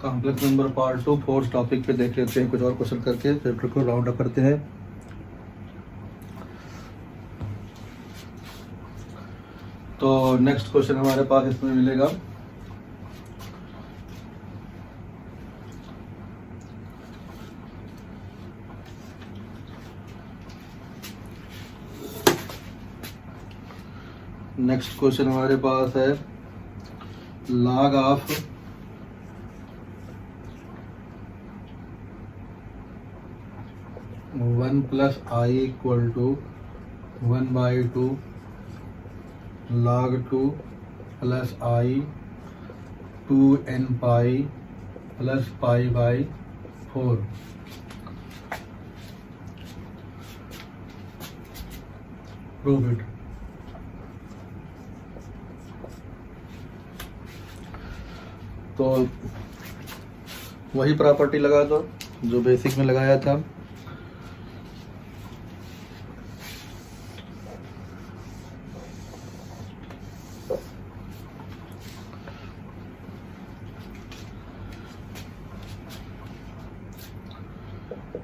Complex number part 2 fourth topic पे देख लेते हैं कुछ और क्वेश्चन करके चैप्टर को राउंड अप करते हैं। तो नेक्स्ट क्वेश्चन हमारे पास इसमें मिलेगा नेक्स्ट क्वेश्चन हमारे पास है log of one plus i equal to 1/2 log 2 plus i 2n pi plus pi by 4। Prove it. तो वही प्रॉपर्टी लगा दो जो बेसिक में लगाया था।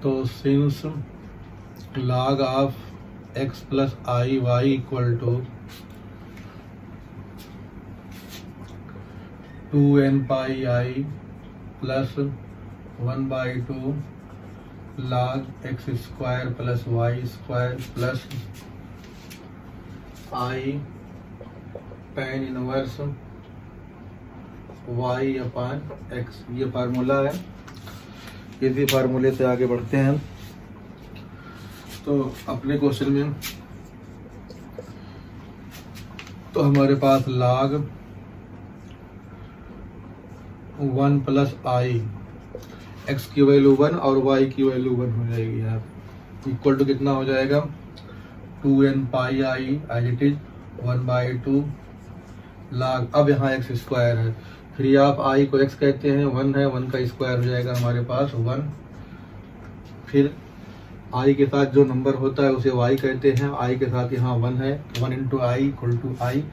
तो since log of x plus i y equal to 2n pi i plus 1/2 log x square plus y square plus i tan inverse y upon x, ये फार्मूला है। इसी फार्मूले से आगे बढ़ते हैं। तो अपने क्वेश्चन में तो हमारे पास log 1 प्लस आई, x की वैल्यू 1 और y की वैल्यू 1 हो जाएगी यहाँ इक्वल टू कितना हो जाएगा 2n pi i as it is 1/2 log, अब यहाँ x स्क्वायर है, फिर आप i को x कहते हैं, 1 है, 1 का स्क्वायर हो जाएगा हमारे पास 1, फिर i के साथ जो नंबर होता है उसे y कहते हैं, i के साथ यहाँ 1 है, 1 इंटू आई इक्वल टू आई,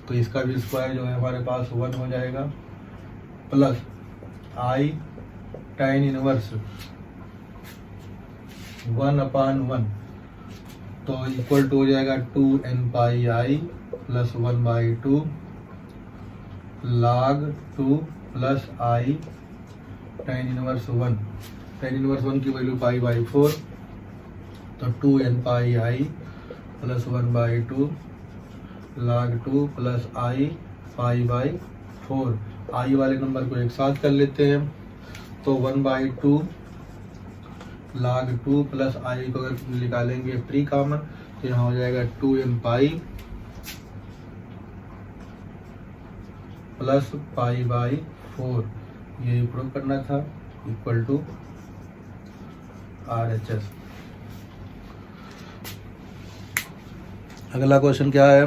तो इसका भी स्क्वायर जो है हमारे पास 1 हो जाएगा प्लस आई tan इनवर्स 1/1, तो इक्वल टू हो जाएगा 2n pi i plus 1/2 log 2 plus i tan inverse 1, tan inverse 1 की वैल्यू पाई बाई 4, तो 2n pi i plus 1/2 log 2 plus I pi by 4। आई वाले नंबर को एक साथ कर लेते हैं, तो 1/2 log 2 प्लस आई को अगर निकालेंगे प्री कॉमन तो यहाँ हो जाएगा 2n pi plus pi by 4, ये प्रूव करना था इक्वल टू RHS। अगला क्वेश्चन क्या है?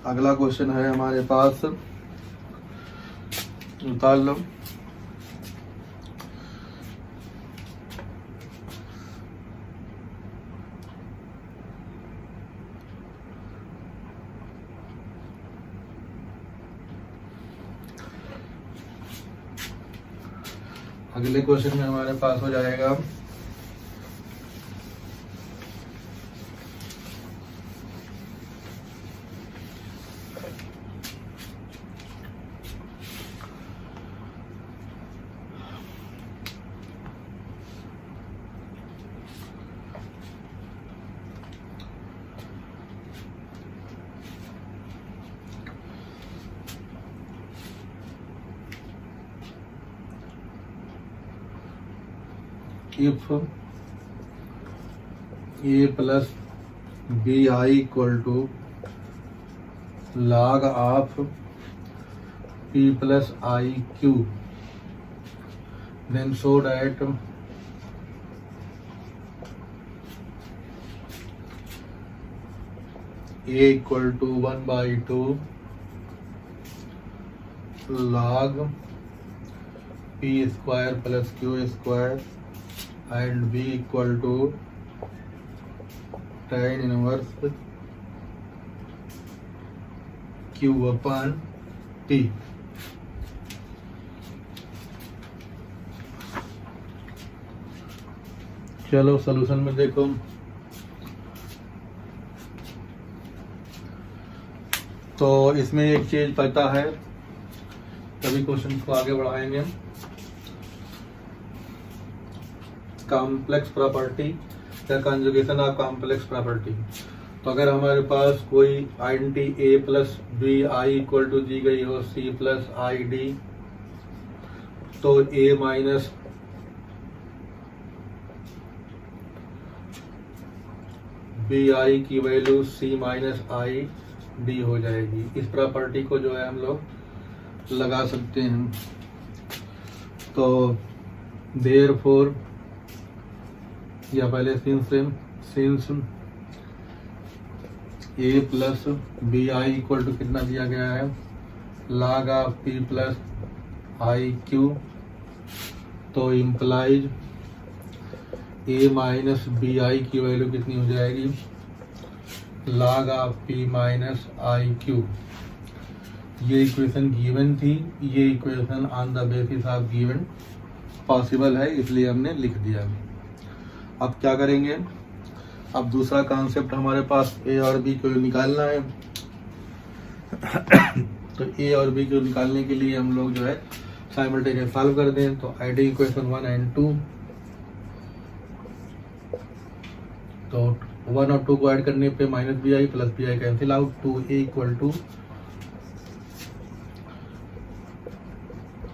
अगला क्वेश्चन है हमारे पास, निकाल लो, अगले क्वेश्चन में हमारे पास हो जाएगा if a plus b i equal to log of p plus i q, then show that a equal to 1/2 log p square plus q square and b equal to tan inverse q upon t। चलो solution में देखो, तो इसमें एक चीज पता है, तभी क्वेश्चन को आगे बढ़ाएंगे। कॉम्प्लेक्स प्रॉपर्टी या कंजुगेशन ऑफ कॉम्प्लेक्स प्रॉपर्टी। तो अगर हमारे पास कोई identity a plus b i equal to दी गई हो सी प्लस आई डी, तो ए माइनस बी आई की value c minus i d हो जाएगी। इस प्रॉपर्टी को जो है हम लोग लगा सकते हैं। तो देयरफॉर, या पहले since a plus b i equal to कितना दिया गया है, log of p plus i q, तो implies a minus b i की वैल्यू कितनी हो जाएगी, log of p minus i q. ये इक्वेशन गिवन थी, ये equation on the basis of given possible है, इसलिए हमने लिख दिया। अब क्या करेंगे, अब दूसरा कॉन्सेप्ट हमारे पास ए और बी को निकालना है। तो ए और बी को निकालने के लिए हम लोग जो है साइमल्टेनियस सॉल्व कर दें। तो आइडियल इक्वेशन 1 एंड 2, तो 1 और 2 को ऐड करने पे minus b i plus b i cancel out, 2a equal to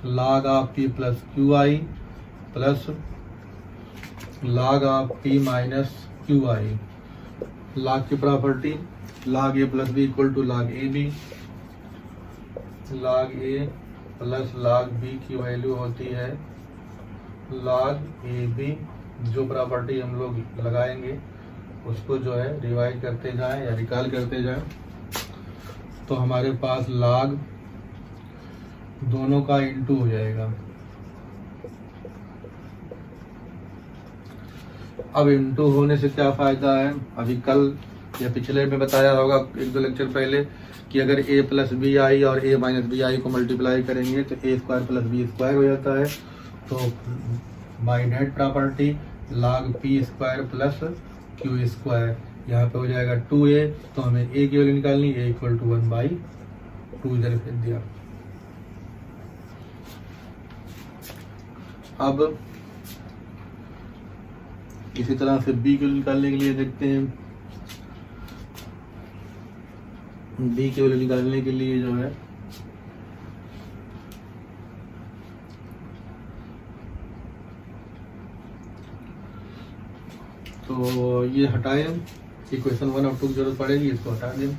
log of p plus q i plus log of p minus q i. log की property log a plus b equal to log a b, log a plus log b की value होती है log a b. जो property हम लोग लगाएंगे उसको जो है रिवाइज करते जाएं या रिकॉल करते जाएं, तो हमारे पास log दोनों का इंटू हो जाएगा। अब इंटू होने से क्या फायदा है, अभी कल या पिछले में बताया होगा 1-2 लेक्चर पहले कि अगर a प्लस बी आई और a माइनस बी आई को मल्टीप्लाई करेंगे तो a square plus b square हो जाता है। तो by net property log p square plus q square, यहाँ पे हो जाएगा 2a, तो हमें a की वैल्यू निकालनी, a इक्वल टू 1/2 इधर फेंक दिया। अब इसी तरह से b को निकालने के लिए देखते हैं। b की वैल्यू निकालने के लिए जो है तो ये हटाएं, इक्वेशन 1 और 2 की जरूरत पड़ेगी, इसको हटा दें।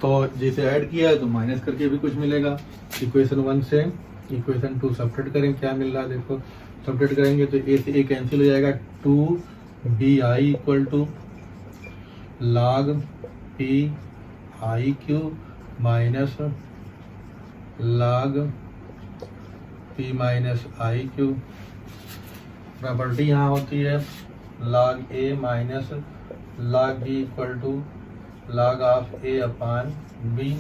तो जैसे ऐड किया है तो माइनस करके भी कुछ मिलेगा। इक्वेशन 1 से इक्वेशन 2 सब्ट्रैक्ट करें, क्या मिल रहा है देखो, सब्ट्रैक्ट करेंगे तो a से a कैंसिल हो जाएगा, 2bi equal to log p i q minus log p minus i q. Property यहाँ होती है log a minus log b equal to log of a upon b।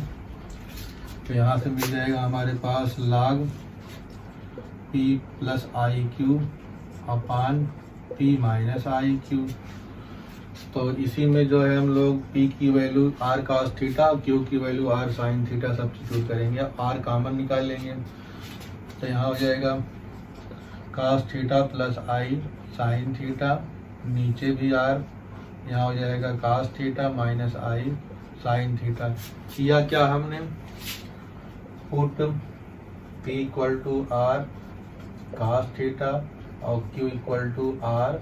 तो यहाँ से मिल जाएगा हमारे पास log p plus i q upon p minus i q. तो इसी में जो है हम लोग p की value r cos theta, q की value r sin theta substitute करेंगे, r कॉमन निकाल लेंगे। तो यहाँ हो जाएगा cos theta plus i sin theta, नीचे भी r, यहाँ हो जाएगा cos theta minus i sin theta. किया क्या हमने, put p equal to r cos theta और q equal to r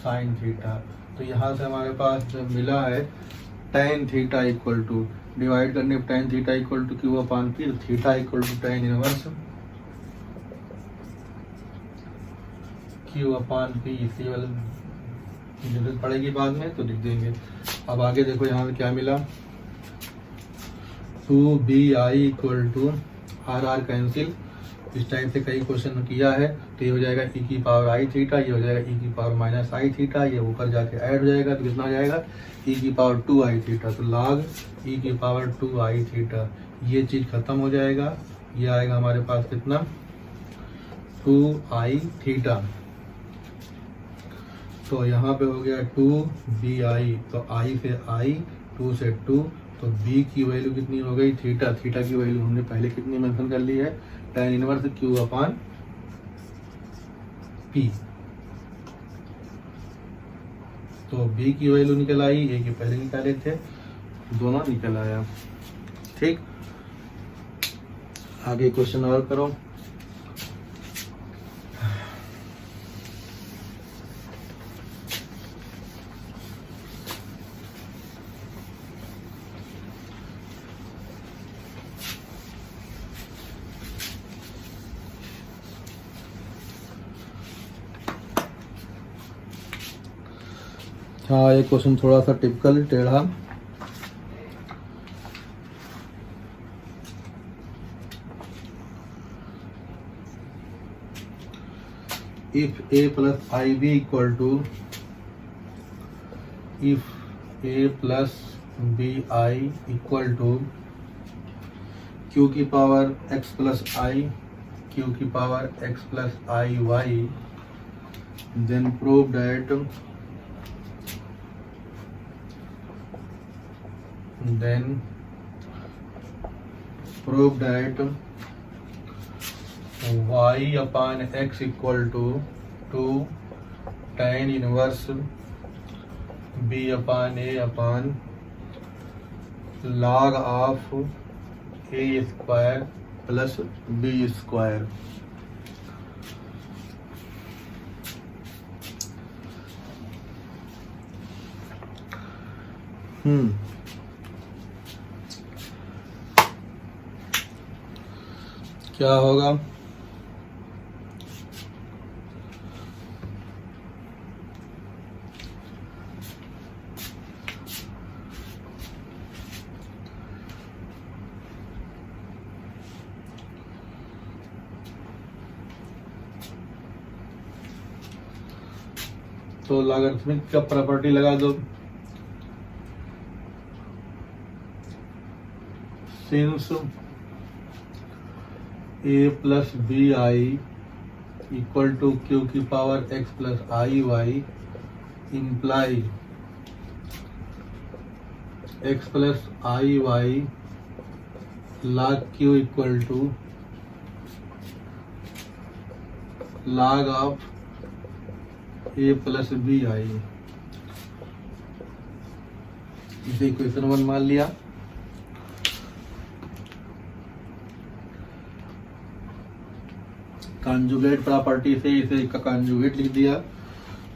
sin theta. तो यहाँ से हमारे पास जो मिला है tan theta equal to, divide करने पर tan theta equal to q upon p, theta equal to tan inverse q upon p। इसकी जरूरत पड़ेगी बाद में तो लिख देंगे। अब आगे देखो यहाँ पे क्या मिला, 2bi equal to r cancel, इस टाइप से कई क्वेश्चन किया है। तो ये हो जाएगा e की पावर आई थीटा, ये हो जाएगा e की पावर माइनस आई थीटा, ये ऊपर जाके ऐड हो जाएगा तो कितना हो जाएगा e की पावर 2i थीटा। तो log e की पावर 2i थीटा, ये चीज खत्म हो जाएगा, ये आएगा हमारे पास कितना 2i थीटा। तो यहाँ पे हो गया 2bi, तो i से i, 2 से 2, तो b की वैल्यू कितनी हो गई, थीटा। थीटा की वैल्यू हमने पहले कितनी मेंशन कर ली है, tan inverse q upon p। तो b की वैल्यू निकल आई, a की पहले निकाले थे, दोनों निकल आया। ठीक, आगे क्वेश्चन और करो। हाँ, ये क्वेश्चन थोड़ा सा टिपिकल टेढ़ा। If a plus ib equal to, if a plus bi equal to q की power x plus I, q की power x plus iy, then prove that y upon x equal to 2 tan inverse b upon a upon log of a square plus b square। क्या होगा, तो logarithmic का property लगा दो। Since a plus bi equal to q की power x plus iy imply x plus iy log q equal to log of a plus bi। इसे equation 1 मान लिया। कॉन्जुगेट प्रॉपर्टी से इसे इसका कॉन्जुगेट लिख दिया,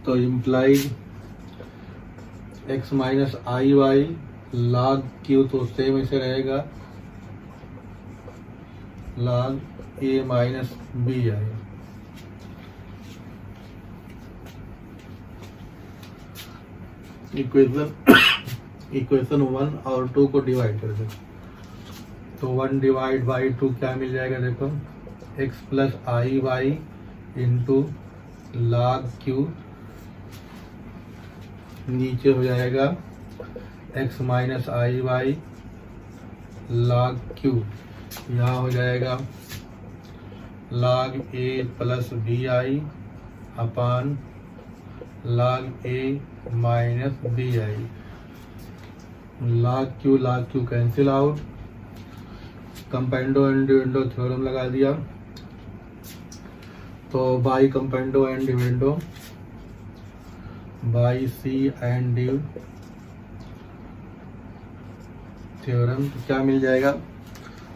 तो implied x minus i y log q, तो सेम ऐसे रहेगा log a minus b i. Equation 1 और 2 को डिवाइड कर दे, तो 1 डिवाइड बाई 2 क्या मिल जाएगा, देखो x plus i y into log q, नीचे हो जाएगा x minus i y log q, यहाँ हो जाएगा log a plus b i upon log a minus b i. Log q cancel out, compoundo and dividendo theorem लगा दिया, तो by compoundo and dividendo by C and D theorem, तो क्या मिल जाएगा,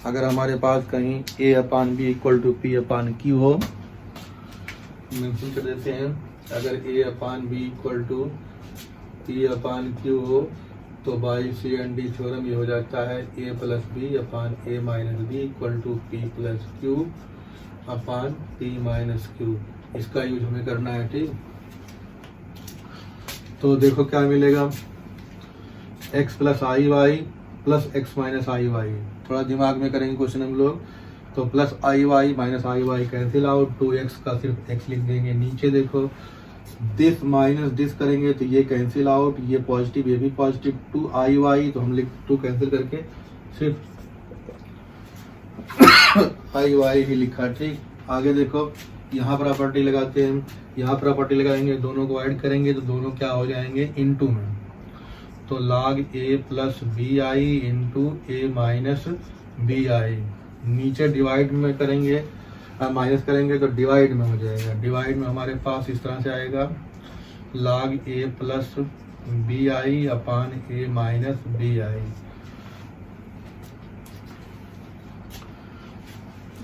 अगर हमारे पास कहीं a upon b equal to p upon q हो, मेंशन कर देते हैं, अगर a upon b equal to p upon q हो, तो by C and D theorem ये हो जाता है a plus b upon a minus b equal to p plus q upon p minus q. इसका यूज हमें करना है। ठीक, तो देखो क्या मिलेगा, x plus i y plus x minus i y. थोड़ा दिमाग में करेंगे क्वेश्चन हम लोग, तो plus i Y minus i Y cancel out, 2x का सिर्फ x लिख देंगे। नीचे देखो दिस माइनस दिस करेंगे तो ये कैंसिल आउट, ये पॉजिटिव ये भी पॉजिटिव, 2i तो हम लिख 2 कैंसिल करके सिर्फ i y ही लिखा। ठीक, आगे देखो यहाँ प्रॉपर्टी लगाते हैं, यहाँ प्रॉपर्टी लगाएंगे, दोनों को ऐड करेंगे तो दोनों क्या हो जाएंगे, इनटू में। तो log a plus b i into a minus b i. नीचे डिवाइड में करेंगे, माइनस करेंगे तो डिवाइड में हो जाएगा। डिवाइड में हमारे पास इस तरह से आएगा log a plus b i upon a minus b i.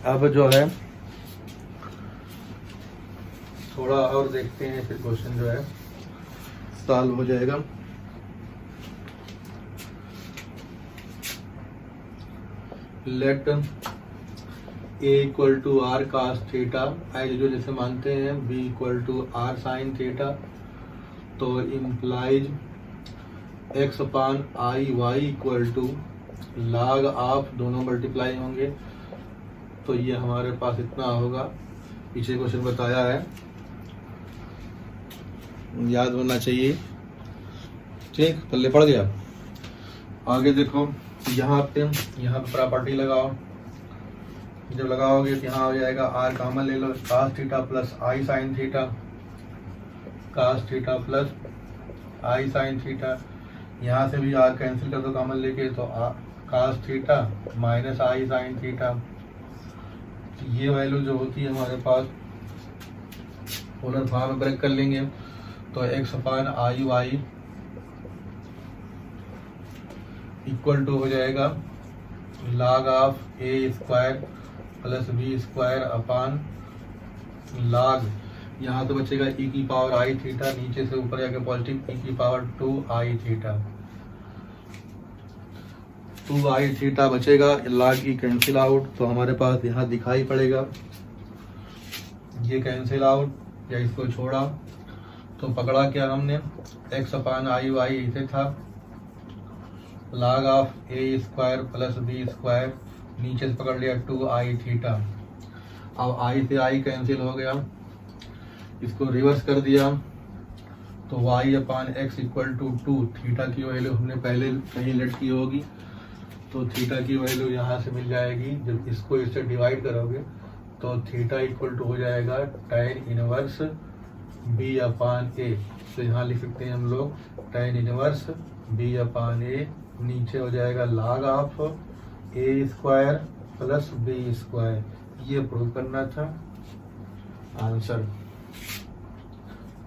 अब जो है थोड़ा और देखते हैं, फिर क्वेश्चन जो है सॉल्व हो जाएगा। Let a equal to r cos theta as जो जैसे मानते हैं, b equal to r sin theta, तो implies x upon i y equal to log of, दोनों मल्टीप्लाई होंगे तो ये हमारे पास इतना होगा। पीछे क्वेश्चन बताया है, याद होना चाहिए, ठीक, पल्ले पड़ गया। आगे देखो, यहाँ पे प्रॉपर्टी लगाओ। जब लगाओगे तो यहाँ हो जाएगा आर कॉमन ले लो, cos theta plus i sign theta, cos theta plus i sign theta. यहाँ से भी आर कैंसिल कर दो कॉमन लेके, तो cos theta minus i sign theta. ये वैल्यू जो होती है हमारे पास पोलर फॉर्म में ब्रेक कर लेंगे, तो x upon i y equal to हो जाएगा log of a square plus b square upon log, यहाँ तो बचेगा e की पावर आई थीटा, नीचे से ऊपर जाके पॉजिटिव e की पावर 2 आई थीटा, 2 आई थीटा बचेगा। log e कैंसिल आउट, तो हमारे पास यहाँ दिखाई पड़ेगा ये कैंसिल आउट, या इसको छोड़ा तो पकड़ा क्या हमने, एक्स अपान आई वाई इसे था, log of a square plus b square, नीचे से पकड़ लिया 2 आई थीटा। अब आई से आई कैंसिल हो गया, इसको रिवर्स कर दिया तो y upon x equal to 2, theta की वैल्यू हमने पहले कहीं लेट की होगी, तो थीटा की वैल्यू यहाँ से मिल जाएगी। जब इसको इससे डिवाइड करोगे तो थीटा इक्वल टू हो जाएगा tan inverse b upon a. तो यहाँ लिख सकते हैं हम लोग tan inverse b upon a, नीचे हो जाएगा log of a square plus b square. ये प्रूव करना था आंसर,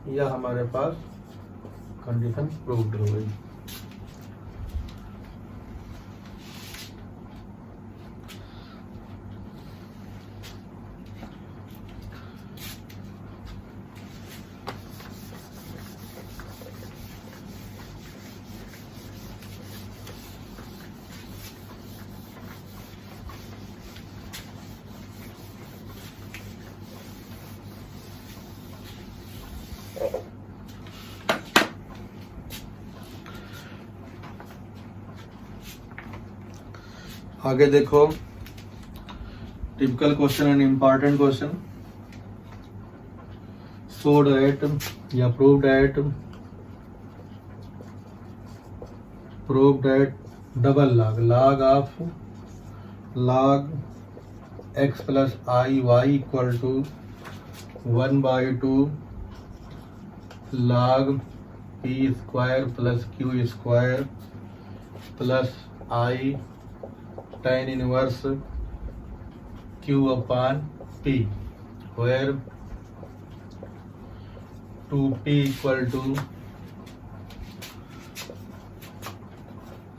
यह हमारे पास कंडीशन प्रूव्ड हो गई। आगे देखो, typical question and important question. Show that या prove that double log of log x plus i y equal to 1/2 log p square plus q square plus i tan inverse q upon p, where 2p equal to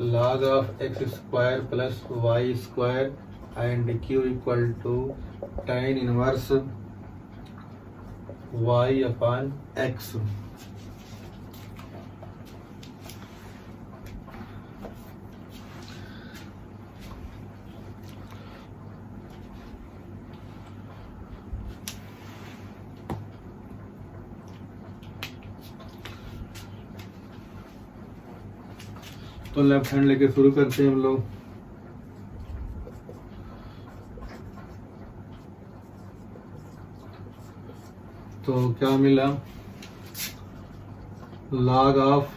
log ऑफ x square plus y square and q equal to tan inverse y upon x। तो left hand लेके शुरू करते हैं हम लोग। तो क्या मिला, log of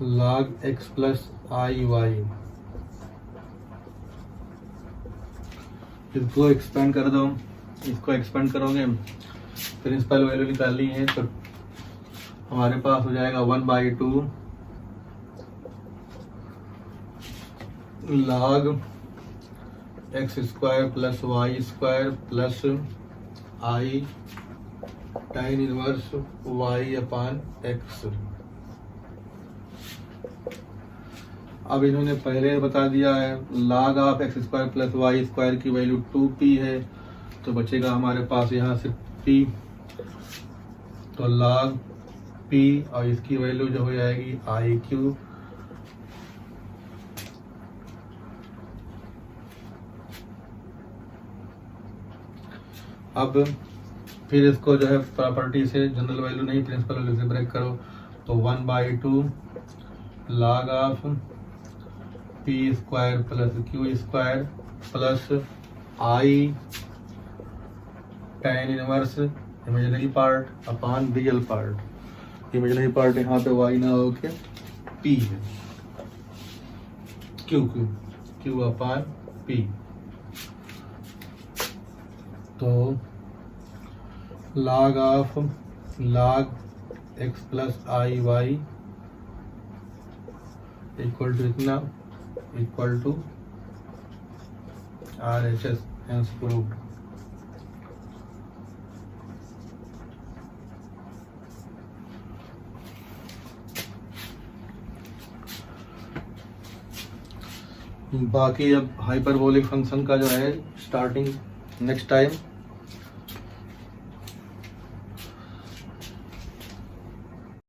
log x plus i y इसको एक्सपेंड कर दो, इसको एक्सपेंड करोगे प्रिंसिपल वैल्यू निकालनी है तो हमारे पास हो जाएगा 1/2 log x square plus y square plus i tan inverse y upon x। अब इन्होंने पहले बता दिया है log of x square plus y square की वैल्यू 2p है, तो बचेगा हमारे पास यहाँ से p, तो log p और इसकी वैल्यू जो हो जाएगी आई क्यूब। अब फिर इसको जो है प्रॉपर्टी से जनरल वैल्यू नहीं प्रिंसिपल वैल्यू से ब्रेक करो, तो 1/2 log of p square plus q square plus i tan inverse imaginary part upon real part. Imaginary part यहाँ पे y ना हो के p है, q अपान p। तो log of log x plus i y equal to इतना equal to RHS hence proved. बाकी अब हाइपरबोलिक फंक्शन का जो है स्टार्टिंग नेक्स्ट टाइम